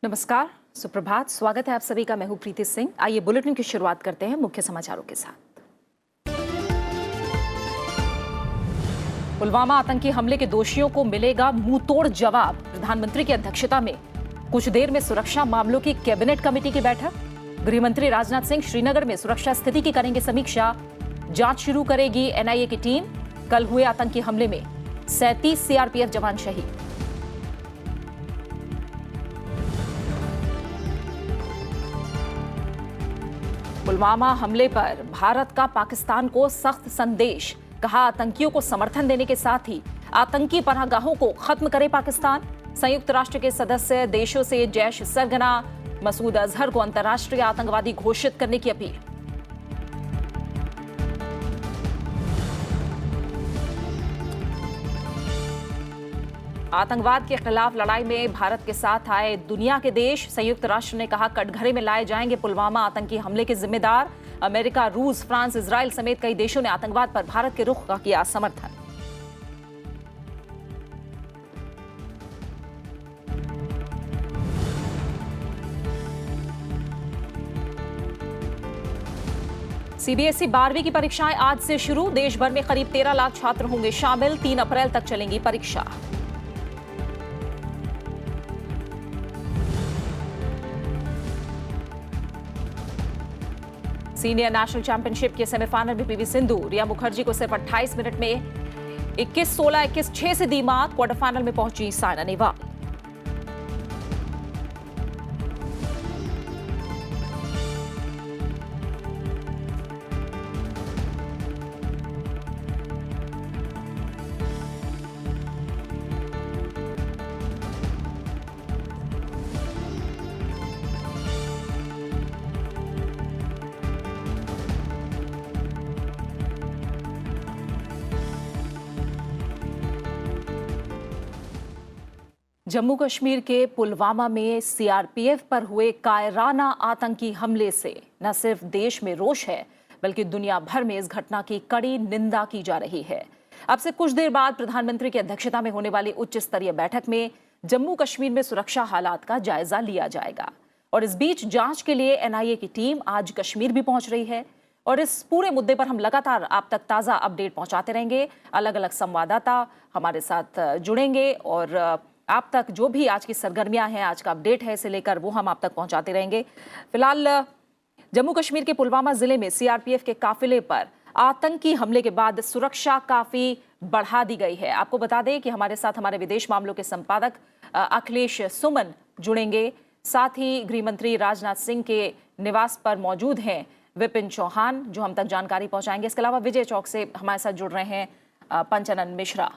नमस्कार, सुप्रभात। स्वागत है आप सभी का। मैं हूं प्रीति सिंह। आइए बुलेटिन की शुरुआत करते हैं मुख्य समाचारों के साथ। पुलवामा आतंकी हमले के दोषियों को मिलेगा मुंहतोड़ जवाब। प्रधानमंत्री की अध्यक्षता में कुछ देर में सुरक्षा मामलों की कैबिनेट कमेटी की बैठक। गृह मंत्री राजनाथ सिंह श्रीनगर में सुरक्षा स्थिति की करेंगे समीक्षा। जांच शुरू करेगी एनआईए की टीम। कल हुए आतंकी हमले में 37 सीआरपीएफ जवान शहीद। पुलवामा हमले पर भारत का पाकिस्तान को सख्त संदेश। कहा, आतंकियों को समर्थन देने के साथ ही आतंकी पनाहगाहों को खत्म करे पाकिस्तान। संयुक्त राष्ट्र के सदस्य देशों से जैश सरगना मसूद अजहर को अंतर्राष्ट्रीय आतंकवादी घोषित करने की अपील। आतंकवाद के खिलाफ लड़ाई में भारत के साथ आए दुनिया के देश। संयुक्त राष्ट्र ने कहा, कटघरे में लाए जाएंगे पुलवामा आतंकी हमले के जिम्मेदार। अमेरिका, रूस, फ्रांस, इजराइल समेत कई देशों ने आतंकवाद पर भारत के रुख का किया समर्थन। सीबीएसई 12वीं की परीक्षाएं आज से शुरू। देश भर में करीब 13 लाख छात्र होंगे शामिल। 3 अप्रैल तक चलेंगी परीक्षा। सीनियर नेशनल चैंपियनशिप के सेमीफाइनल में पीवी सिंधु रिया मुखर्जी को सिर्फ 28 मिनट में 21-16, 21-6 से दी मात। क्वार्टर फाइनल में पहुंची साइना नेहवाल। जम्मू कश्मीर के पुलवामा में सीआरपीएफ पर हुए कायराना आतंकी हमले से न सिर्फ देश में रोष है, बल्कि दुनिया भर में इस घटना की कड़ी निंदा की जा रही है। अब से कुछ देर बाद प्रधानमंत्री की अध्यक्षता में होने वाली उच्च स्तरीय बैठक में जम्मू कश्मीर में सुरक्षा हालात का जायजा लिया जाएगा। और इस बीच जांच के लिए एनआईए की टीम आज कश्मीर भी पहुंच रही है। और इस पूरे मुद्दे पर हम लगातार आप तक ताज़ा अपडेट पहुंचाते रहेंगे। अलग अलग संवाददाता हमारे साथ जुड़ेंगे और आप तक जो भी आज की सरगर्मियां हैं, आज का अपडेट है, इसे लेकर वो हम आप तक पहुंचाते रहेंगे। फिलहाल जम्मू कश्मीर के पुलवामा जिले में सीआरपीएफ के काफिले पर आतंकी हमले के बाद सुरक्षा काफी बढ़ा दी गई है। आपको बता दें कि हमारे साथ हमारे विदेश मामलों के संपादक अखिलेश सुमन जुड़ेंगे। साथ ही गृह मंत्री राजनाथ सिंह के निवास पर मौजूद हैं विपिन चौहान, जो हम तक जानकारी पहुंचाएंगे। इसके अलावा विजय चौक से हमारे साथ जुड़ रहे हैं पंचानन मिश्रा।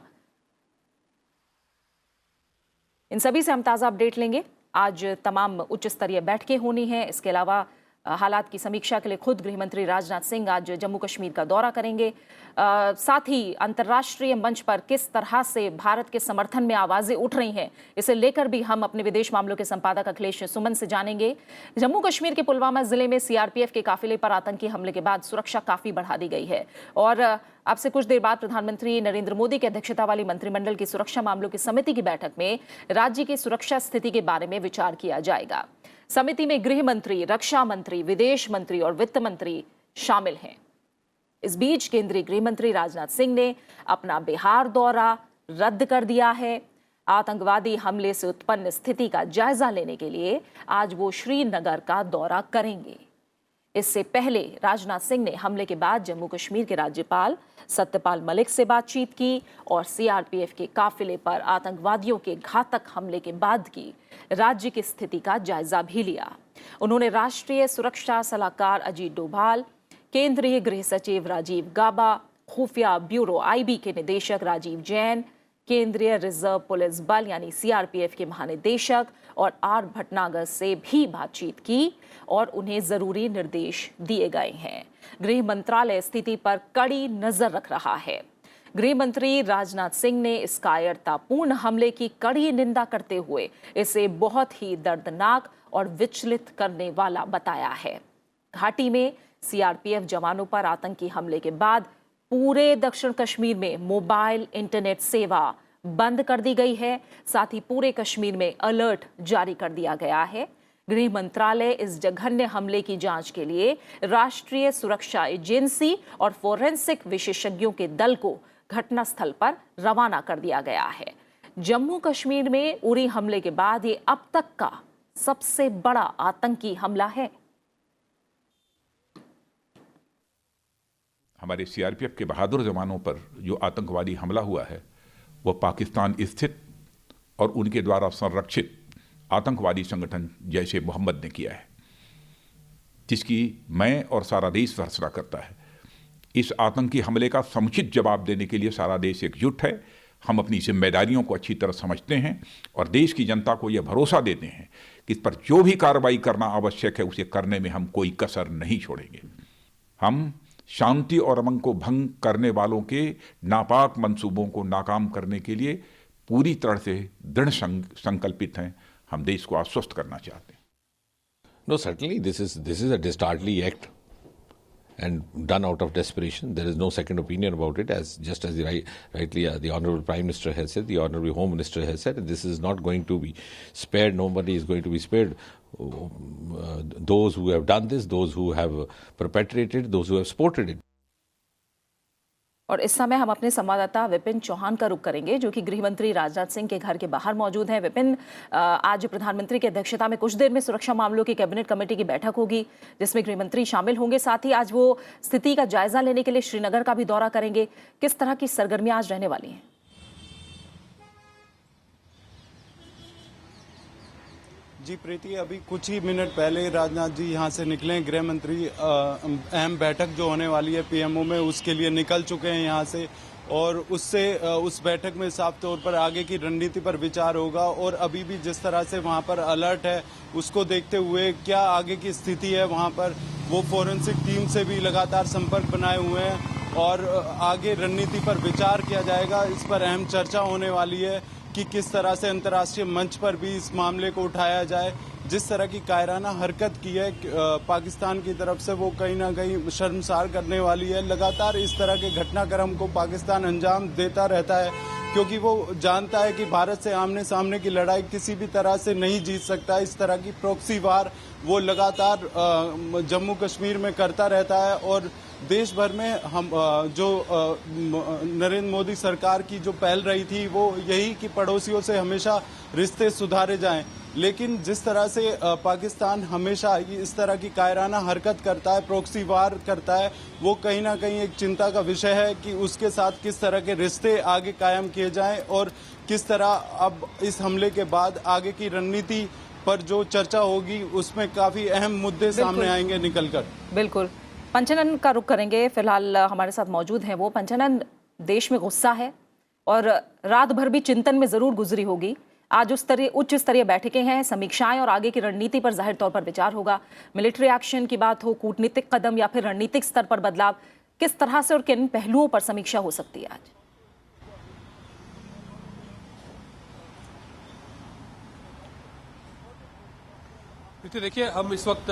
इन सभी से हम ताज़ा अपडेट लेंगे। आज तमाम उच्च स्तरीय बैठकें होनी हैं। इसके अलावा हालात की समीक्षा के लिए खुद गृह मंत्री राजनाथ सिंह आज जम्मू कश्मीर का दौरा करेंगे। साथ ही अंतर्राष्ट्रीय मंच पर किस तरह से भारत के समर्थन में आवाज़ें उठ रही हैं, इसे लेकर भी हम अपने विदेश मामलों के संपादक अखिलेश सुमन से जानेंगे। जम्मू कश्मीर के पुलवामा जिले में सीआरपीएफ के काफिले पर आतंकी हमले के बाद सुरक्षा काफ़ी बढ़ा दी गई है। और अब से कुछ देर बाद प्रधानमंत्री नरेंद्र मोदी की अध्यक्षता वाली मंत्रिमंडल की सुरक्षा मामलों की समिति की बैठक में राज्य की सुरक्षा स्थिति के बारे में विचार किया जाएगा। समिति में गृह मंत्री, रक्षा मंत्री, विदेश मंत्री और वित्त मंत्री शामिल हैं। इस बीच केंद्रीय गृह मंत्री राजनाथ सिंह ने अपना बिहार दौरा रद्द कर दिया है। आतंकवादी हमले से उत्पन्न स्थिति का जायजा लेने के लिए आज वो श्रीनगर का दौरा करेंगे। इससे पहले राजनाथ सिंह ने हमले के बाद जम्मू कश्मीर के राज्यपाल सत्यपाल मलिक से बातचीत की और सीआरपीएफ के काफिले पर आतंकवादियों के घातक हमले के बाद की राज्य की स्थिति का जायजा भी लिया। उन्होंने राष्ट्रीय सुरक्षा सलाहकार अजीत डोभाल, केंद्रीय गृह सचिव राजीव गाबा, खुफिया ब्यूरो आईबी के निदेशक राजीव जैन, केंद्रीय रिजर्व पुलिस बल यानी सीआरपीएफ के महानिदेशक और आर भटनागर से भी बातचीत की और उन्हें जरूरी निर्देश दिए गए हैं। गृह मंत्रालय स्थिति पर कड़ी नजर रख रहा है। गृह मंत्री राजनाथ सिंह ने इस कायरतापूर्ण हमले की कड़ी निंदा करते हुए इसे बहुत ही दर्दनाक और विचलित करने वाला बताया है। घाटी में सीआरपीएफ जवानों पर आतंकी हमले के बाद पूरे दक्षिण कश्मीर में मोबाइल इंटरनेट सेवा बंद कर दी गई है। साथ ही पूरे कश्मीर में अलर्ट जारी कर दिया गया है। गृह मंत्रालय इस जघन्य हमले की जांच के लिए राष्ट्रीय सुरक्षा एजेंसी और फोरेंसिक विशेषज्ञों के दल को घटनास्थल पर रवाना कर दिया गया है। जम्मू कश्मीर में उरी हमले के बाद ये अब तक का सबसे बड़ा आतंकी हमला है। हमारे सीआरपीएफ के बहादुर जवानों पर जो आतंकवादी हमला हुआ है वो पाकिस्तान स्थित और उनके द्वारा संरक्षित आतंकवादी संगठन जैश ए मोहम्मद ने किया है, जिसकी मैं और सारा देश भर्त्सना करता है। इस आतंकी हमले का समुचित जवाब देने के लिए सारा देश एकजुट है। हम अपनी जिम्मेदारियों को अच्छी तरह समझते हैं और देश की जनता को यह भरोसा देते हैं कि इस पर जो भी कार्रवाई करना आवश्यक है उसे करने में हम कोई कसर नहीं छोड़ेंगे। हम शांति और अमन को भंग करने वालों के नापाक मंसूबों को नाकाम करने के लिए पूरी तरह से दृढ़ संकल्पित हैं। हम देश को आश्वस्त करना चाहते हैं। No, certainly this is a dastardly act and done out of desperation. There is no second opinion about it. Just as rightly the Honourable Prime Minister has said, the Honourable Home Minister has said, this is not going to be spared. Nobody is going to be spared. Those who have done this, those who have perpetrated, those who have supported it. और इस समय हम अपने संवाददाता विपिन चौहान का रुख करेंगे, जो कि गृह मंत्री राजनाथ सिंह के घर के बाहर मौजूद हैं। विपिन, आज प्रधानमंत्री की अध्यक्षता में कुछ देर में सुरक्षा मामलों की कैबिनेट कमेटी की बैठक होगी, जिसमें गृह मंत्री शामिल होंगे। साथ ही आज वो स्थिति का जायजा लेने के लिए श्रीनगर का भी दौरा करेंगे। किस तरह की सरगर्मियां आज रहने वाली हैं? जी प्रीति, अभी कुछ ही मिनट पहले राजनाथ जी यहाँ से निकले। गृह मंत्री अहम बैठक जो होने वाली है पीएमओ में, उसके लिए निकल चुके हैं यहाँ से, और उस बैठक में साफ तौर पर आगे की रणनीति पर विचार होगा। और अभी भी जिस तरह से वहाँ पर अलर्ट है, उसको देखते हुए क्या आगे की स्थिति है वहाँ पर, वो फोरेंसिक टीम से भी लगातार संपर्क बनाए हुए हैं और आगे रणनीति पर विचार किया जाएगा। इस पर अहम चर्चा होने वाली है कि किस तरह से अंतर्राष्ट्रीय मंच पर भी इस मामले को उठाया जाए। जिस तरह की कायराना हरकत की है पाकिस्तान की तरफ से, वो कहीं ना कहीं शर्मसार करने वाली है। लगातार इस तरह के घटनाक्रम को पाकिस्तान अंजाम देता रहता है, क्योंकि वो जानता है कि भारत से आमने सामने की लड़ाई किसी भी तरह से नहीं जीत सकता। इस तरह की प्रॉक्सी वार वो लगातार जम्मू कश्मीर में करता रहता है। और देश भर में हम जो नरेंद्र मोदी सरकार की जो पहल रही थी वो यही कि पड़ोसियों से हमेशा रिश्ते सुधारे जाएं। लेकिन जिस तरह से पाकिस्तान हमेशा इस तरह की कायराना हरकत करता है, प्रॉक्सी वार करता है, वो कहीं ना कहीं एक चिंता का विषय है कि उसके साथ किस तरह के रिश्ते आगे कायम किए जाएं और किस तरह अब इस हमले के बाद आगे की रणनीति पर जो चर्चा होगी उसमें काफी अहम मुद्दे सामने आएंगे निकलकर। बिल्कुल, पंचानन का रुख करेंगे। फिलहाल हमारे साथ मौजूद हैं वो। पंचानन, देश में गुस्सा है और रात भर भी चिंतन में जरूर गुजरी होगी। आज उच्च स्तरीय बैठकें हैं, समीक्षाएं और आगे की रणनीति पर जाहिर तौर पर विचार होगा। मिलिट्री एक्शन की बात हो, कूटनीतिक कदम या फिर रणनीतिक स्तर पर बदलाव, किस तरह से और किन पहलुओं पर समीक्षा हो सकती है आज? देखिए, हम इस वक्त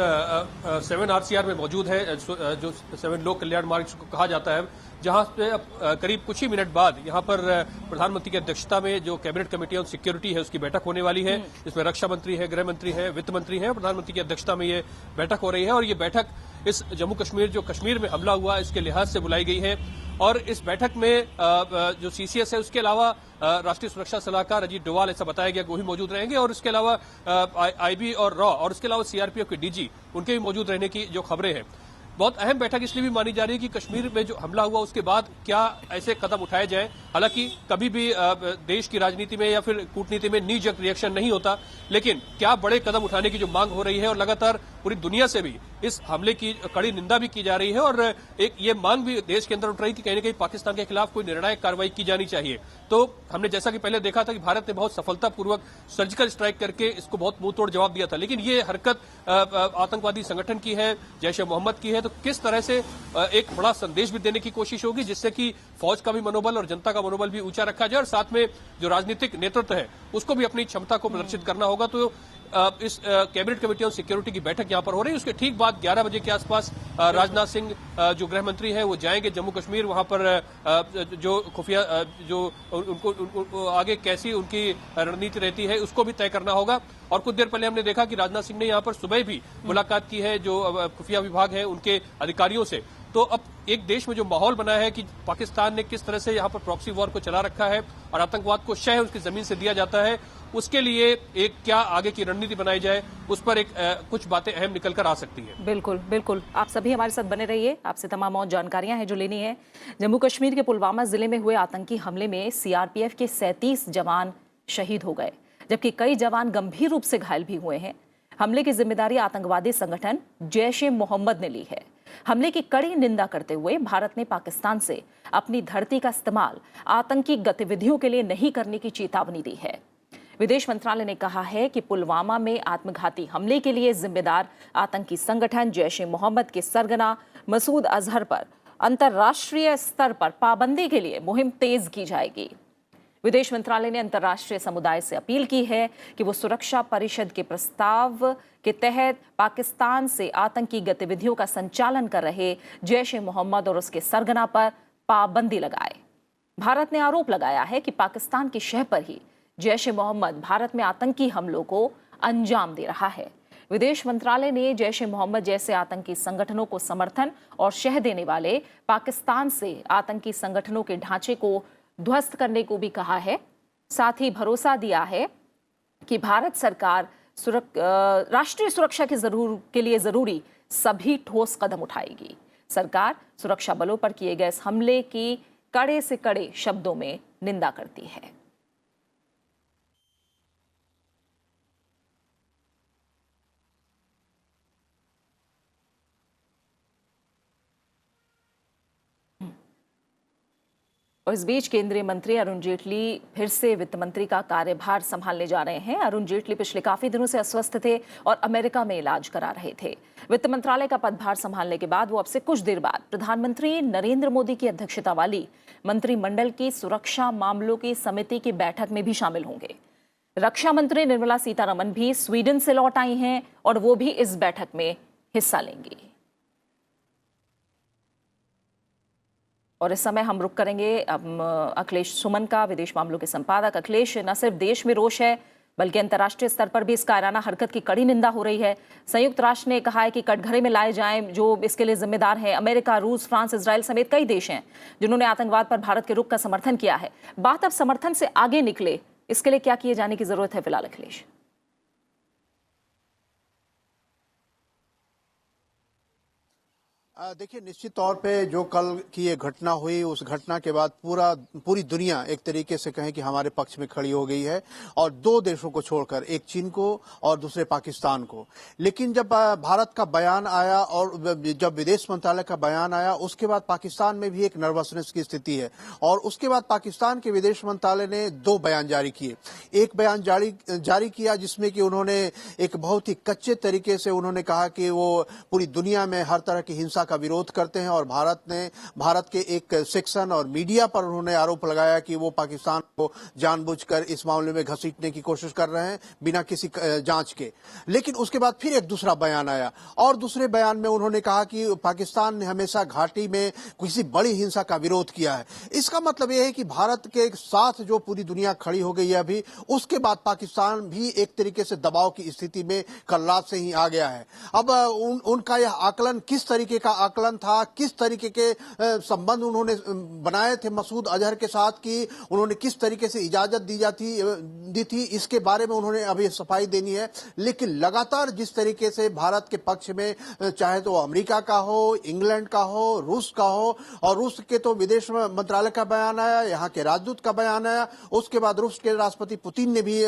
7 RCR में मौजूद है, जो 7 लोक कल्याण मार्ग को कहा जाता है, जहां पे करीब कुछ ही मिनट बाद यहां पर प्रधानमंत्री की अध्यक्षता में जो कैबिनेट कमेटी ऑन सिक्योरिटी है उसकी बैठक होने वाली है। इसमें रक्षा मंत्री है, गृह मंत्री है, वित्त मंत्री है। प्रधानमंत्री की अध्यक्षता में ये बैठक हो रही है और ये बैठक इस जम्मू कश्मीर जो कश्मीर में हमला हुआ इसके लिहाज से बुलाई गई है। और इस बैठक में जो CCS है उसके अलावा राष्ट्रीय सुरक्षा सलाहकार अजीत डोवाल, ऐसा बताया गया कि वो ही मौजूद रहेंगे, और इसके अलावा IB और रॉ और इसके अलावा CRPF के DG उनके भी मौजूद रहने की जो खबरें हैं। बहुत अहम बैठक इसलिए भी मानी जा रही है कि कश्मीर में जो हमला हुआ उसके बाद क्या ऐसे कदम उठाए जाए। हालांकि कभी भी देश की राजनीति में या फिर कूटनीति में नी जक रिएक्शन नहीं होता, लेकिन क्या बड़े कदम उठाने की जो मांग हो रही है और लगातार पूरी दुनिया से भी इस हमले की कड़ी निंदा भी की जा रही है और एक ये मांग भी देश के अंदर उठ रही कि कहीं न कहीं पाकिस्तान के खिलाफ कोई निर्णायक कार्रवाई की जानी चाहिए। तो हमने जैसा कि पहले देखा था कि भारत ने बहुत सफलतापूर्वक सर्जिकल स्ट्राइक करके इसको बहुत मुंहतोड़ जवाब दिया था, लेकिन ये हरकत आतंकवादी संगठन की है, जैश ए मोहम्मद की है। तो किस तरह से एक बड़ा संदेश भी देने की कोशिश होगी जिससे कि फौज का भी मनोबल और जनता का मनोबल भी ऊंचा रखा जाए और साथ में जो राजनीतिक नेतृत्व है उसको भी अपनी क्षमता को प्रदर्शित करना होगा। तो इस कैबिनेट कमेटी ऑन सिक्योरिटी की बैठक यहां पर हो रही है। उसके ठीक बाद 11 बजे के आसपास राजनाथ सिंह जो गृह मंत्री हैं वो जाएंगे जम्मू कश्मीर। वहां पर जो खुफिया जो उनको आगे कैसी उनकी रणनीति रहती है उसको भी तय करना होगा। और कुछ देर पहले हमने देखा कि राजनाथ सिंह ने यहां पर सुबह भी मुलाकात की है जो खुफिया विभाग है उनके अधिकारियों से। तो अब एक देश में जो माहौल बना है कि पाकिस्तान ने किस तरह से यहां पर प्रॉक्सी वॉर को चला रखा है और आतंकवाद को शह उसकी जमीन से दिया जाता है, उसके लिए एक क्या आगे की रणनीति बनाई जाए, उस पर एक कुछ बातें अहम निकल कर आ सकती हैं। बिल्कुल बिल्कुल, आप सभी हमारे साथ बने रहिए, आपसे तमाम और जानकारियां हैं जो लेनी है। जम्मू कश्मीर के पुलवामा जिले में हुए आतंकी हमले में सीआरपीएफ के 37 जवान शहीद हो गए, जबकि कई जवान गंभीर रूप से घायल भी हुए हैं। हमले की जिम्मेदारी आतंकवादी संगठन जैश ए मोहम्मद ने ली है। हमले की कड़ी निंदा करते हुए भारत ने पाकिस्तान से अपनी धरती का इस्तेमाल आतंकी गतिविधियों के लिए नहीं करने की चेतावनी दी है। विदेश मंत्रालय ने कहा है कि पुलवामा में आत्मघाती हमले के लिए जिम्मेदार आतंकी संगठन जैश ए मोहम्मद के सरगना मसूद अजहर पर अंतर्राष्ट्रीय स्तर पर पाबंदी के लिए मुहिम तेज की जाएगी। विदेश मंत्रालय ने अंतर्राष्ट्रीय समुदाय से अपील की है कि वो सुरक्षा परिषद के प्रस्ताव के तहत पाकिस्तान से आतंकी गतिविधियों का संचालन कर रहे जैश ए मोहम्मद और उसके सरगना पर पाबंदी लगाए। भारत ने आरोप लगाया है कि पाकिस्तान की शह पर ही जैश ए मोहम्मद भारत में आतंकी हमलों को अंजाम दे रहा है। विदेश मंत्रालय ने जैश ए मोहम्मद जैसे आतंकी संगठनों को समर्थन और शह देने वाले पाकिस्तान से आतंकी संगठनों के ढांचे को ध्वस्त करने को भी कहा है। साथ ही भरोसा दिया है कि भारत सरकार राष्ट्रीय सुरक्षा के लिए जरूरी सभी ठोस कदम उठाएगी। सरकार सुरक्षा बलों पर किए गए इस हमले की कड़े से कड़े शब्दों में निंदा करती है। और इस बीच केंद्रीय मंत्री अरुण जेटली फिर से वित्त मंत्री का कार्यभार संभालने जा रहे हैं। अरुण जेटली पिछले काफी दिनों से अस्वस्थ थे और अमेरिका में इलाज करा रहे थे। वित्त मंत्रालय का पदभार संभालने के बाद वो अब से कुछ देर बाद प्रधानमंत्री नरेंद्र मोदी की अध्यक्षता वाली मंत्रिमंडल की सुरक्षा मामलों की समिति की बैठक में भी शामिल होंगे। रक्षा मंत्री निर्मला सीतारमण भी स्वीडन से लौट आई हैं और वो भी इस बैठक में हिस्सा लेंगी। और इस समय हम रुक करेंगे अखिलेश सुमन का, विदेश मामलों के संपादक। अखिलेश, न सिर्फ देश में रोष है बल्कि अंतर्राष्ट्रीय स्तर पर भी इस कायराना हरकत की कड़ी निंदा हो रही है। संयुक्त राष्ट्र ने कहा है कि कटघरे में लाए जाएं जो इसके लिए जिम्मेदार हैं। अमेरिका, रूस, फ्रांस, इजराइल समेत कई देश हैं जिन्होंने आतंकवाद पर भारत के रुख का समर्थन किया है। बात अब समर्थन से आगे निकले, इसके लिए क्या किए जाने की जरूरत है फिलहाल अखिलेश? देखिए, निश्चित तौर पे जो कल की ये घटना हुई, उस घटना के बाद पूरी दुनिया एक तरीके से कहें कि हमारे पक्ष में खड़ी हो गई है, और दो देशों को छोड़कर, एक चीन को और दूसरे पाकिस्तान को। लेकिन जब भारत का बयान आया और जब विदेश मंत्रालय का बयान आया, उसके बाद पाकिस्तान में भी एक नर्वसनेस की स्थिति है। और उसके बाद पाकिस्तान के विदेश मंत्रालय ने दो बयान जारी किए। एक बयान जारी किया जिसमें कि उन्होंने एक बहुत ही कच्चे तरीके से उन्होंने कहा कि वो पूरी दुनिया में हर तरह की हिंसा का विरोध करते हैं, और भारत के एक सेक्शन और मीडिया पर उन्होंने आरोप लगाया कि वो पाकिस्तान को जानबूझकर इस मामले में घसीटने की कोशिश कर रहे हैं बिना किसी जांच के। लेकिन उसके बाद फिर एक दूसरा बयान आया, और दूसरे बयान में उन्होंने कहा कि पाकिस्तान ने हमेशा घाटी में किसी बड़ी हिंसा का विरोध किया है। इसका मतलब यह है कि भारत के साथ जो पूरी दुनिया खड़ी हो गई है अभी, उसके बाद पाकिस्तान भी एक तरीके से दबाव की स्थिति में कल रात से ही आ गया है। अब उनका यह आकलन किस तरीके का आकलन था, किस तरीके के संबंध उन्होंने बनाए थे मसूद अजहर के साथ, कि उन्होंने किस तरीके से इजाजत दी थी, इसके बारे में उन्होंने अभी सफाई देनी है। लेकिन लगातार जिस तरीके से भारत के पक्ष में, चाहे तो अमेरिका का हो, इंग्लैंड का हो, रूस का हो, और रूस के तो विदेश मंत्रालय का बयान आया, यहाँ के राजदूत का बयान आया, उसके बाद रूस के राष्ट्रपति पुतिन ने भी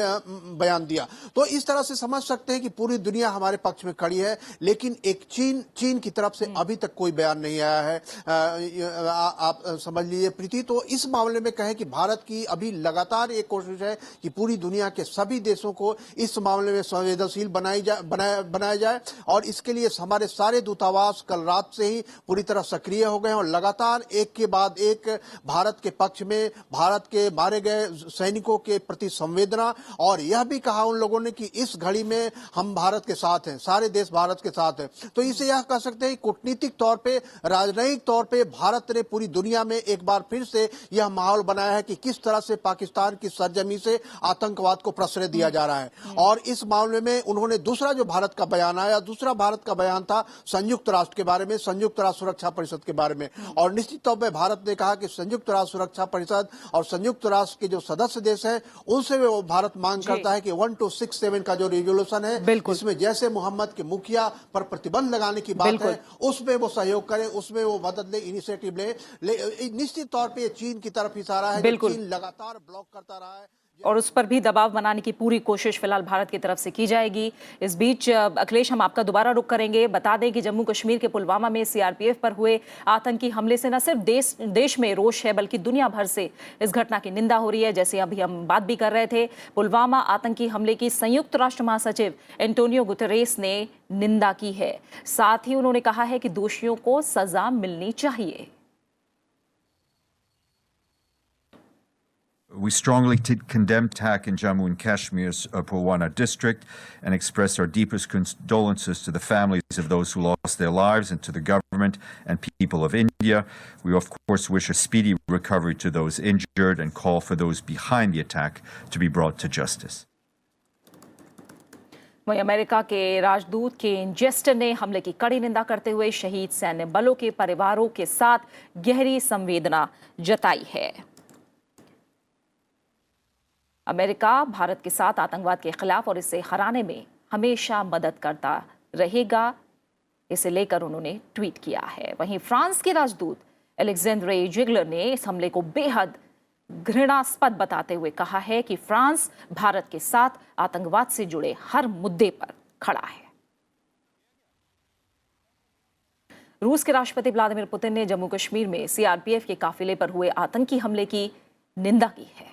बयान दिया। तो इस तरह से समझ सकते हैं कि पूरी दुनिया हमारे पक्ष में खड़ी है। लेकिन एक चीन की तरफ से अभी तक कोई बयान नहीं आया है। आप समझ लीजिए प्रीति, तो इस मामले में कहें कि भारत की अभी लगातार एक कोशिश है कि पूरी दुनिया के सभी देशों को इस मामले में संवेदनशील बनाया जाए और इसके लिए हमारे सारे दूतावास कल रात से ही पूरी तरह सक्रिय हो गए हैं और लगातार एक के बाद एक भारत के पक्ष में भारत के मारे गए सैनिकों के प्रति संवेदना, और यह भी कहा उन लोगों ने कि इस घड़ी में हम भारत के साथ हैं, सारे देश भारत के साथ हैं। तो इसे यह कह सकते हैं कूटनीतिक तौर पे, राजनयिक तौर पे भारत ने पूरी दुनिया में एक बार फिर से यह माहौल बनाया है कि किस तरह से पाकिस्तान की सरजमी से आतंकवाद को प्रश्रय दिया जा रहा है। और इस मामले में उन्होंने दूसरा जो भारत का बयान आया, दूसरा भारत का बयान था संयुक्त राष्ट्र के बारे में, संयुक्त राष्ट्र सुरक्षा परिषद के बारे में। और निश्चित तौर पर भारत ने कहा कि संयुक्त राष्ट्र सुरक्षा परिषद और संयुक्त राष्ट्र के जो सदस्य देश हैं उनसे वो भारत मांग करता है कि 1267 का जो रेजोल्यूशन है इसमें जैसे मोहम्मद के मुखिया पर प्रतिबंध लगाने की बात है उसमें वो सहयोग करें, उसमें वो मदद ले, इनिशिएटिव ले। निश्चित तौर पे चीन की तरफ इशारा है, चीन लगातार ब्लॉक करता रहा है और उस पर भी दबाव बनाने की पूरी कोशिश फिलहाल भारत की तरफ से की जाएगी। इस बीच अखिलेश, हम आपका दोबारा रुख करेंगे। बता दें कि जम्मू कश्मीर के पुलवामा में सीआरपीएफ पर हुए आतंकी हमले से न सिर्फ देश में रोष है बल्कि दुनिया भर से इस घटना की निंदा हो रही है। जैसे अभी हम बात भी कर रहे थे, पुलवामा आतंकी हमले की संयुक्त राष्ट्र महासचिव एंटोनियो गुतेरेस ने निंदा की है। साथ ही उन्होंने कहा है कि दोषियों को सजा मिलनी चाहिए। We strongly condemn attack in Jammu and Kashmir's Pulwama district and express our deepest condolences to the families of those who lost their lives and to the government and people of India. We of course wish a speedy recovery to those injured and call for those behind the attack to be brought to justice. वहीं America के राजदूत केन gesture ने हमले की कड़ी निंदा करते हुए शहीद सैन्य बलों के परिवारों के साथ गहरी संवेदना जताई है। अमेरिका भारत के साथ आतंकवाद के खिलाफ और इसे हराने में हमेशा मदद करता रहेगा, इसे लेकर उन्होंने ट्वीट किया है। वहीं फ्रांस के राजदूत अलेक्जेंड्रे जिगलर ने इस हमले को बेहद घृणास्पद बताते हुए कहा है कि फ्रांस भारत के साथ आतंकवाद से जुड़े हर मुद्दे पर खड़ा है। रूस के राष्ट्रपति व्लादिमीर पुतिन ने जम्मू कश्मीर में सीआरपीएफ के काफिले पर हुए आतंकी हमले की निंदा की है।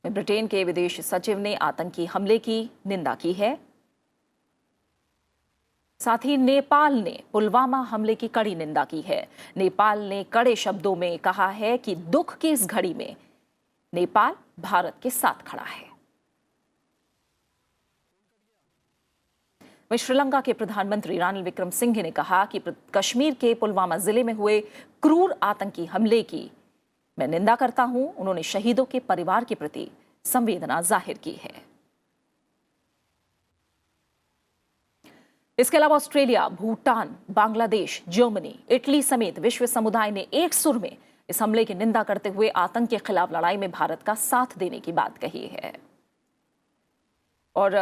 ब्रिटेन के विदेश सचिव ने आतंकी हमले की निंदा की है। साथ ही नेपाल ने पुलवामा हमले की कड़ी निंदा की है। नेपाल ने कड़े शब्दों में कहा है कि दुख की इस घड़ी में नेपाल भारत के साथ खड़ा है। वहीं श्रीलंका के प्रधानमंत्री रानिल विक्रमसिंघे ने कहा कि कश्मीर के पुलवामा जिले में हुए क्रूर आतंकी हमले की मैं निंदा करता हूं। उन्होंने शहीदों के परिवार के प्रति संवेदना जाहिर की है। इसके अलावा Australia, Bhutan, Bangladesh, Germany, Italy समेत विश्व समुदाय ने एक सुर में इस हमले की निंदा करते हुए आतंक के खिलाफ लड़ाई में भारत का साथ देने की बात कही है। और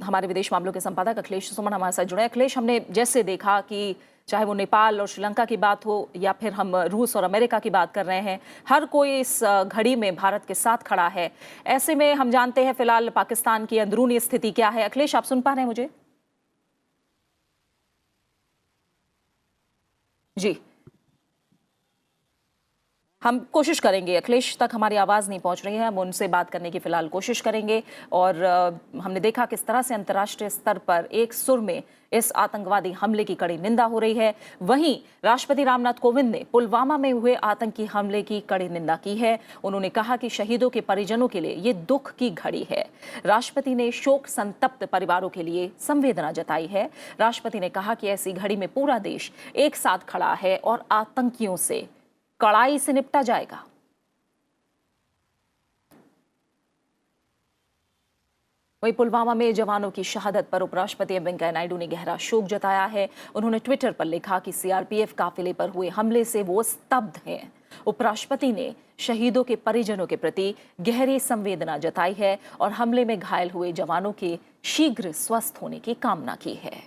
हमारे विदेश मामलों के संपादक अखिलेश सुमन हमारे साथ जुड़े। अखिलेश, हमने जैसे देखा कि चाहे वो नेपाल और श्रीलंका की बात हो या फिर हम रूस और अमेरिका की बात कर रहे हैं, हर कोई इस घड़ी में भारत के साथ खड़ा है। ऐसे में हम जानते हैं फिलहाल पाकिस्तान की अंदरूनी स्थिति क्या है। अखिलेश, आप सुन पा रहे हैं मुझे? जी, हम कोशिश करेंगे। अखिलेश तक हमारी आवाज़ नहीं पहुंच रही है, हम उनसे बात करने की फिलहाल कोशिश करेंगे। और हमने देखा किस तरह से अंतर्राष्ट्रीय स्तर पर एक सुर में इस आतंकवादी हमले की कड़ी निंदा हो रही है। वहीं राष्ट्रपति रामनाथ कोविंद ने पुलवामा में हुए आतंकी हमले की कड़ी निंदा की है। उन्होंने कहा कि शहीदों के परिजनों के लिए ये दुख की घड़ी है। राष्ट्रपति ने शोक संतप्त परिवारों के लिए संवेदना जताई है। राष्ट्रपति ने कहा कि ऐसी घड़ी में पूरा देश एक साथ खड़ा है और आतंकियों से कड़ाई से निपटा जाएगा। वहीं पुलवामा में जवानों की शहादत पर उपराष्ट्रपति एम वेंकैया नायडू ने गहरा शोक जताया है। उन्होंने ट्विटर पर लिखा कि सीआरपीएफ काफिले पर हुए हमले से वो स्तब्ध हैं। उपराष्ट्रपति ने शहीदों के परिजनों के प्रति गहरी संवेदना जताई है और हमले में घायल हुए जवानों के शीघ्र स्वस्थ होने की कामना की है।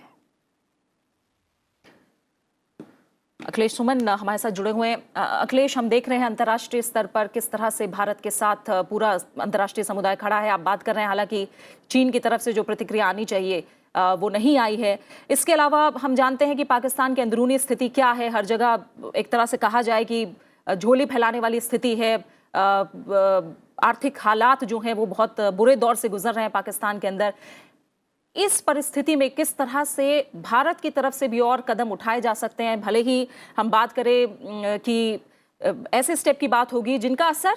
अखिलेश सुमन हमारे साथ जुड़े हुए हैं। अखिलेश, हम देख रहे हैं अंतर्राष्ट्रीय स्तर पर किस तरह से भारत के साथ पूरा अंतर्राष्ट्रीय समुदाय खड़ा है। आप बात कर रहे हैं, हालांकि चीन की तरफ से जो प्रतिक्रिया आनी चाहिए वो नहीं आई है। इसके अलावा हम जानते हैं कि पाकिस्तान की अंदरूनी स्थिति क्या है। हर जगह एक तरह से कहा जाए कि झोली फैलाने वाली स्थिति है। आर्थिक हालात जो हैं वो बहुत बुरे दौर से गुजर रहे हैं पाकिस्तान के अंदर। इस परिस्थिति में किस तरह से भारत की तरफ से भी और कदम उठाए जा सकते हैं? भले ही हम बात करें कि ऐसे स्टेप की बात होगी जिनका असर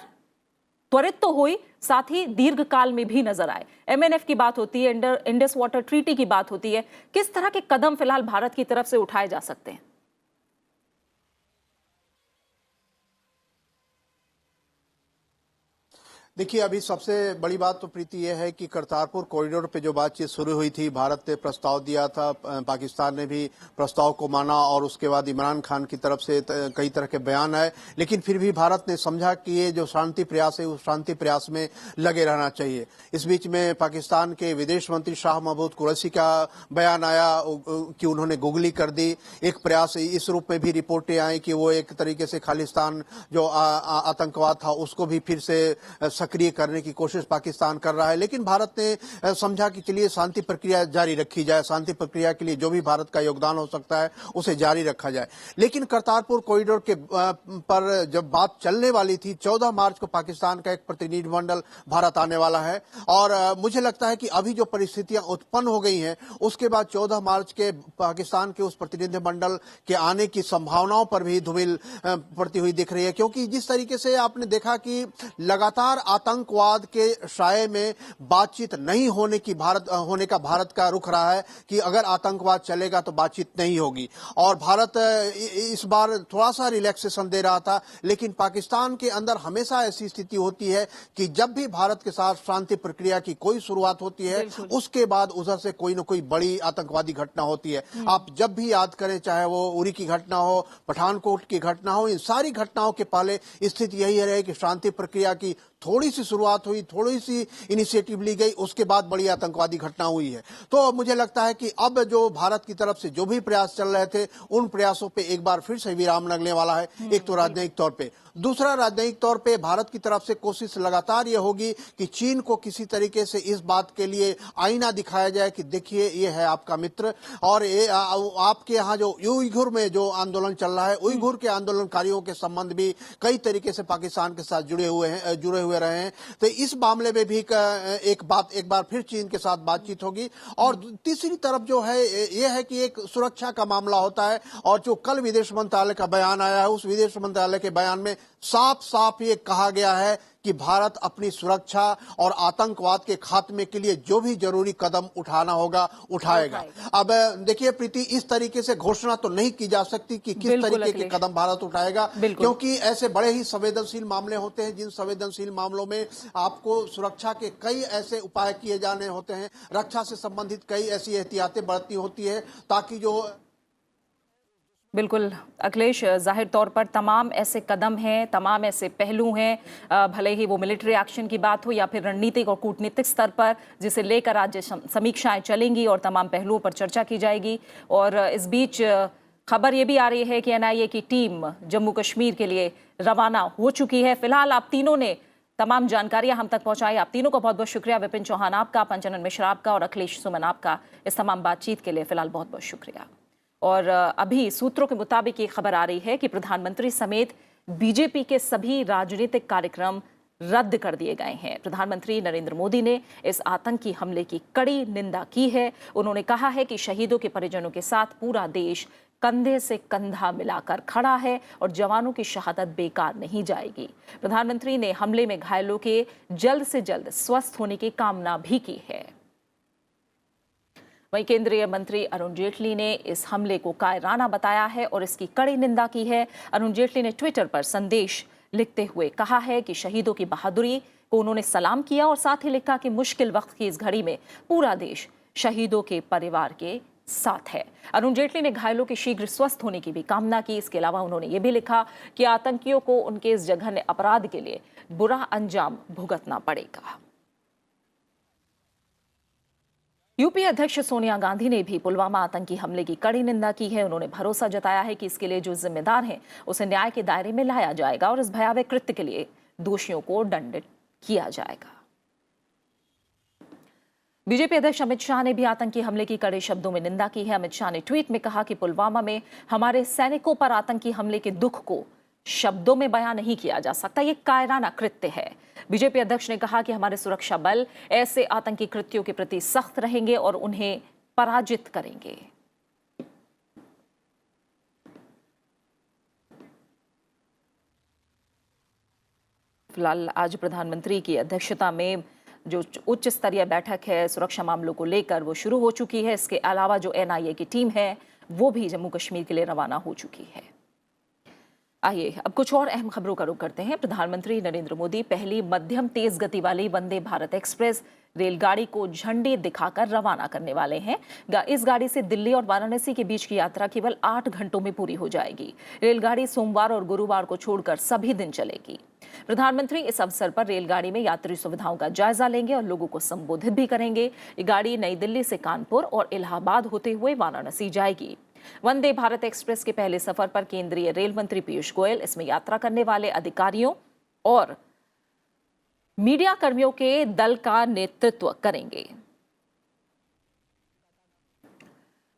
त्वरित तो हुई, साथ ही दीर्घ काल में भी नजर आए। MNF की बात होती है, इंडस वाटर ट्रीटी की बात होती है। किस तरह के कदम फिलहाल भारत की तरफ से उठाए जा सकते हैं? देखिए, अभी सबसे बड़ी बात तो प्रीति यह है कि करतारपुर कॉरिडोर पे जो बातचीत शुरू हुई थी, भारत ने प्रस्ताव दिया था, पाकिस्तान ने भी प्रस्ताव को माना और उसके बाद इमरान खान की तरफ से कई तरह के बयान आए, लेकिन फिर भी भारत ने समझा कि ये जो शांति प्रयास है उस शांति प्रयास में लगे रहना चाहिए। इस बीच में पाकिस्तान के विदेश मंत्री शाह महमूद कुरैशी का बयान आया कि उन्होंने गुगली कर दी। एक प्रयास इस रूप में भी रिपोर्टें आई कि वो एक तरीके से खालिस्तान जो आतंकवाद था उसको भी फिर से सक्रिय करने की कोशिश पाकिस्तान कर रहा है, लेकिन भारत ने समझा कि चलिए शांति प्रक्रिया जारी रखी जाए, शांति प्रक्रिया के लिए जो भी भारत का योगदान हो सकता है उसे जारी रखा जाए। लेकिन करतारपुर कॉरिडोर के पर जब बात चलने वाली थी, 14 मार्च को पाकिस्तान का एक प्रतिनिधिमंडल भारत आने वाला है और मुझे लगता है कि अभी जो परिस्थितियां उत्पन्न हो गई हैं उसके बाद 14 मार्च के पाकिस्तान के उस प्रतिनिधिमंडल के आने की संभावनाओं पर भी धूमिल पड़ती हुई दिख रही है, क्योंकि जिस तरीके से आपने देखा कि लगातार आतंकवाद के साये में बातचीत नहीं होने का भारत का रुख रहा है कि अगर आतंकवाद चलेगा तो बातचीत नहीं होगी। और भारत इस बार थोड़ा सा रिलैक्सेशन दे रहा था, लेकिन पाकिस्तान के अंदर हमेशा ऐसी स्थिति होती है कि जब भी भारत के साथ शांति प्रक्रिया की कोई शुरुआत होती है उसके बाद उधर से कोई न कोई बड़ी आतंकवादी घटना होती है। आप जब भी याद करें, चाहे वो उरी की घटना हो, पठानकोट की घटना हो, इन सारी घटनाओं के पहले स्थिति यही रही कि शांति प्रक्रिया की थोड़ी सी शुरुआत हुई, थोड़ी सी इनिशिएटिव ली गई, उसके बाद बड़ी आतंकवादी घटना हुई है। तो मुझे लगता है कि अब जो भारत की तरफ से जो भी प्रयास चल रहे थे उन प्रयासों पे एक बार फिर से विराम लगने वाला है, एक तो राजनयिक तौर पे। दूसरा, राजनयिक तौर पे भारत की तरफ से कोशिश लगातार ये होगी कि चीन को किसी तरीके से इस बात के लिए आईना दिखाया जाए कि देखिए ये है आपका मित्र, और ये आपके यहाँ जो उइघुर में जो आंदोलन चल रहा है, उइघुर के आंदोलनकारियों के संबंध भी कई तरीके से पाकिस्तान के साथ जुड़े हुए रहे हैं। तो इस मामले में भी एक बार फिर चीन के साथ बातचीत होगी। और तीसरी तरफ जो है ये है कि एक सुरक्षा का मामला होता है, और जो कल विदेश मंत्रालय का बयान आया है उस विदेश मंत्रालय के बयान में साफ साफ ये कहा गया है कि भारत अपनी सुरक्षा और आतंकवाद के खात्मे के लिए जो भी जरूरी कदम उठाना होगा उठाएगा। अब देखिए प्रीति, इस तरीके से घोषणा तो नहीं की जा सकती कि किस तरीके के कदम भारत उठाएगा, क्योंकि ऐसे बड़े ही संवेदनशील मामले होते हैं जिन संवेदनशील मामलों में आपको सुरक्षा के कई ऐसे उपाय किए जाने होते हैं, रक्षा से संबंधित कई ऐसी एहतियातें बरतनी होती है ताकि जो बिल्कुल अखिलेश, जाहिर तौर पर तमाम ऐसे कदम हैं, तमाम ऐसे पहलू हैं, भले ही वो मिलिट्री एक्शन की बात हो या फिर रणनीतिक और कूटनीतिक स्तर पर, जिसे लेकर आज समीक्षाएं चलेंगी और तमाम पहलुओं पर चर्चा की जाएगी। और इस बीच खबर ये भी आ रही है कि NIA की टीम जम्मू कश्मीर के लिए रवाना हो चुकी है। फिलहाल आप तीनों ने तमाम जानकारियां हम तक पहुंचाई। आप तीनों का बहुत बहुत शुक्रिया। विपिन चौहान आपका, पंचानन मिश्रा आपका और अखिलेश सुमन आपका, इस तमाम बातचीत के लिए फिलहाल बहुत बहुत शुक्रिया। और अभी सूत्रों के मुताबिक ये खबर आ रही है कि प्रधानमंत्री समेत बीजेपी के सभी राजनीतिक कार्यक्रम रद्द कर दिए गए हैं। प्रधानमंत्री नरेंद्र मोदी ने इस आतंकी हमले की कड़ी निंदा की है। उन्होंने कहा है कि शहीदों के परिजनों के साथ पूरा देश कंधे से कंधा मिलाकर खड़ा है और जवानों की शहादत बेकार नहीं जाएगी। प्रधानमंत्री ने हमले में घायलों के जल्द से जल्द स्वस्थ होने की कामना भी की है। वहीं केंद्रीय मंत्री अरुण जेटली ने इस हमले को कायराना बताया है और इसकी कड़ी निंदा की है। अरुण जेटली ने ट्विटर पर संदेश लिखते हुए कहा है कि शहीदों की बहादुरी को उन्होंने सलाम किया और साथ ही लिखा कि मुश्किल वक्त की इस घड़ी में पूरा देश शहीदों के परिवार के साथ है। अरुण जेटली ने घायलों के शीघ्र स्वस्थ होने की भी कामना की। इसके अलावा उन्होंने ये भी लिखा कि आतंकियों को उनके इस जघन्य अपराध के लिए बुरा अंजाम भुगतना पड़ेगा। यूपी अध्यक्ष सोनिया गांधी ने भी पुलवामा आतंकी हमले की कड़ी निंदा की है। उन्होंने भरोसा जताया है कि इसके लिए जो जिम्मेदार हैं उसे न्याय के दायरे में लाया जाएगा और इस भयावह कृत्य के लिए दोषियों को दंडित किया जाएगा। बीजेपी अध्यक्ष अमित शाह ने भी आतंकी हमले की कड़े शब्दों में निंदा की है। अमित शाह ने ट्वीट में कहा कि पुलवामा में हमारे सैनिकों पर आतंकी हमले के दुख को शब्दों में बयां नहीं किया जा सकता, ये कायराना कृत्य है। बीजेपी अध्यक्ष ने कहा कि हमारे सुरक्षा बल ऐसे आतंकी कृत्यों के प्रति सख्त रहेंगे और उन्हें पराजित करेंगे। फिलहाल आज प्रधानमंत्री की अध्यक्षता में जो उच्च स्तरीय बैठक है सुरक्षा मामलों को लेकर वो शुरू हो चुकी है। इसके अलावा जो एनआईए की टीम है वो भी जम्मू कश्मीर के लिए रवाना हो चुकी है। आइए अब कुछ और अहम खबरों का रुख करते हैं। प्रधानमंत्री नरेंद्र मोदी पहली मध्यम तेज गति वाली वंदे भारत एक्सप्रेस रेलगाड़ी को झंडी दिखाकर रवाना करने वाले हैं। इस गाड़ी से दिल्ली और वाराणसी के बीच की यात्रा केवल 8 घंटों में पूरी हो जाएगी। रेलगाड़ी सोमवार और गुरुवार को छोड़कर सभी दिन चलेगी। प्रधानमंत्री इस अवसर पर रेलगाड़ी में यात्री सुविधाओं का जायजा लेंगे और लोगों को संबोधित भी करेंगे। ये गाड़ी नई दिल्ली से कानपुर और इलाहाबाद होते हुए वाराणसी जाएगी। वंदे भारत एक्सप्रेस के पहले सफर पर केंद्रीय रेल मंत्री पीयूष गोयल इसमें यात्रा करने वाले अधिकारियों और मीडिया कर्मियों के दल का नेतृत्व करेंगे।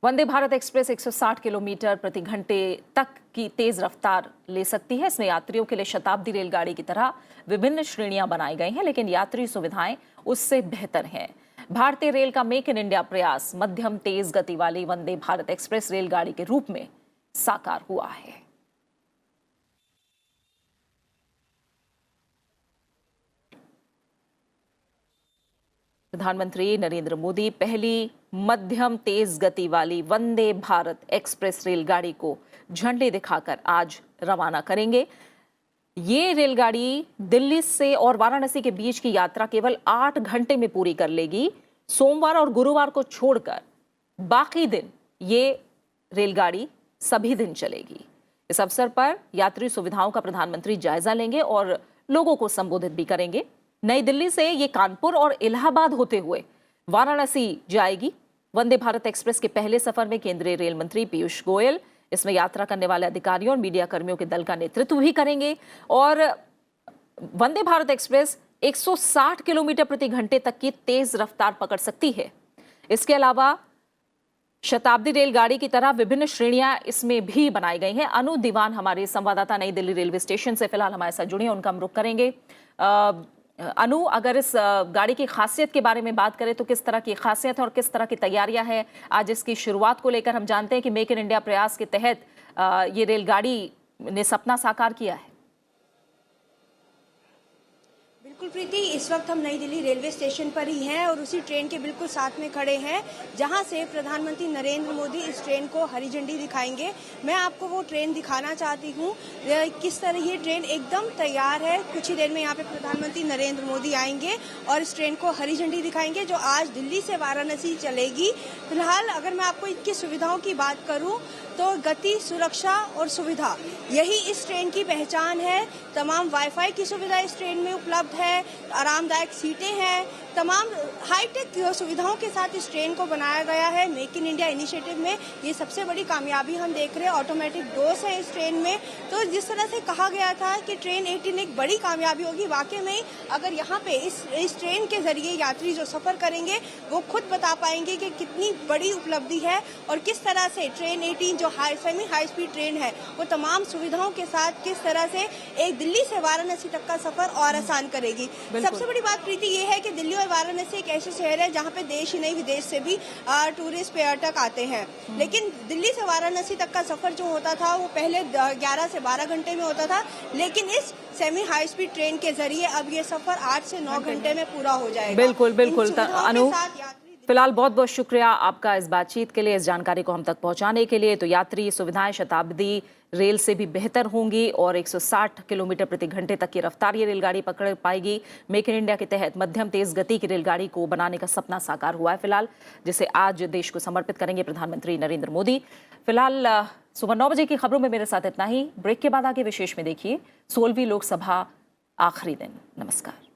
वंदे भारत एक्सप्रेस 160 किलोमीटर प्रति घंटे तक की तेज रफ्तार ले सकती है। इसमें यात्रियों के लिए शताब्दी रेलगाड़ी की तरह विभिन्न श्रेणियां बनाई गई हैं, लेकिन यात्री सुविधाएं उससे बेहतर हैं। भारतीय रेल का मेक इन इंडिया प्रयास मध्यम तेज गति वाली वंदे भारत एक्सप्रेस रेलगाड़ी के रूप में साकार हुआ है। प्रधानमंत्री नरेंद्र मोदी पहली मध्यम तेज गति वाली वंदे भारत एक्सप्रेस रेलगाड़ी को झंडी दिखाकर आज रवाना करेंगे। ये रेलगाड़ी दिल्ली से और वाराणसी के बीच की यात्रा केवल 8 घंटे में पूरी कर लेगी। सोमवार और गुरुवार को छोड़कर बाकी दिन ये रेलगाड़ी सभी दिन चलेगी। इस अवसर पर यात्री सुविधाओं का प्रधानमंत्री जायजा लेंगे और लोगों को संबोधित भी करेंगे। नई दिल्ली से ये कानपुर और इलाहाबाद होते हुए वाराणसी जाएगी। वंदे भारत एक्सप्रेस के पहले सफर में केंद्रीय रेल मंत्री पीयूष गोयल इसमें यात्रा करने वाले अधिकारियों और मीडिया कर्मियों के दल का नेतृत्व भी करेंगे। और वंदे भारत एक्सप्रेस 160 किलोमीटर प्रति घंटे तक की तेज रफ्तार पकड़ सकती है। इसके अलावा शताब्दी रेलगाड़ी की तरह विभिन्न श्रेणियां इसमें भी बनाई गई हैं। अनु दीवान हमारे संवाददाता नई दिल्ली रेलवे स्टेशन से फिलहाल हमारे साथ जुड़े हैं, उनका हम रुख करेंगे। अनु, अगर इस गाड़ी की खासियत के बारे में बात करें तो किस तरह की खासियत है और किस तरह की तैयारियां हैं आज इसकी शुरुआत को लेकर? हम जानते हैं कि मेक इन इंडिया प्रयास के तहत ये रेलगाड़ी ने सपना साकार किया है। बिल्कुल प्रीति, इस वक्त हम नई दिल्ली रेलवे स्टेशन पर ही हैं और उसी ट्रेन के बिल्कुल साथ में खड़े हैं जहां से प्रधानमंत्री नरेंद्र मोदी इस ट्रेन को हरी झंडी दिखाएंगे। मैं आपको वो ट्रेन दिखाना चाहती हूं किस तरह ये ट्रेन एकदम तैयार है। कुछ ही देर में यहाँ पे प्रधानमंत्री नरेंद्र मोदी आएंगे और इस ट्रेन को हरी झंडी दिखाएंगे जो आज दिल्ली से वाराणसी चलेगी। फिलहाल अगर मैं आपको इनकी सुविधाओं की बात करूँ तो गति, सुरक्षा और सुविधा यही इस ट्रेन की पहचान है। तमाम वाईफाई की सुविधा इस ट्रेन में उपलब्ध है, आरामदायक सीटें हैं, तमाम हाईटेक सुविधाओं के साथ इस ट्रेन को बनाया गया है। मेक इन इंडिया इनिशिएटिव में ये सबसे बड़ी कामयाबी हम देख रहे हैं। ऑटोमेटिक डोर्स है इस ट्रेन में। तो जिस तरह से कहा गया था कि ट्रेन 18 एक बड़ी कामयाबी होगी, वाकई में अगर यहाँ पे इस ट्रेन के जरिए यात्री जो सफर करेंगे वो खुद बता पाएंगे कि कितनी बड़ी उपलब्धि है और किस तरह से ट्रेन 18 जो सेमी हाई स्पीड ट्रेन है वो तमाम सुविधाओं के साथ किस तरह से एक दिल्ली से वाराणसी तक का सफर और आसान करेगी। सबसे बड़ी बात प्रीति ये है कि दिल्ली और वाराणसी एक ऐसे शहर है जहाँ पे देश ही नहीं विदेश से भी टूरिस्ट पर्यटक आते हैं। लेकिन दिल्ली से वाराणसी तक का सफर जो होता था वो पहले 11 से 12 घंटे में होता था, लेकिन इस सेमी हाई स्पीड ट्रेन के जरिए अब ये सफर 8 से 9 घंटे में पूरा हो जाएगा। बिल्कुल बिल्कुल अनु, फिलहाल बहुत बहुत शुक्रिया आपका इस बातचीत के लिए, इस जानकारी को हम तक पहुंचाने के लिए। तो यात्री सुविधाएं शताब्दी रेल से भी बेहतर होंगी और 160 किलोमीटर प्रति घंटे तक की रफ्तार ये रेलगाड़ी पकड़ पाएगी। मेक इन इंडिया के तहत मध्यम तेज गति की रेलगाड़ी को बनाने का सपना साकार हुआ है फिलहाल, जिसे आज देश को समर्पित करेंगे प्रधानमंत्री नरेंद्र मोदी। फिलहाल सुबह 9 बजे की खबरों में मेरे साथ इतना ही। ब्रेक के बाद आगे विशेष में देखिए 16वीं लोकसभा आखिरी दिन। नमस्कार।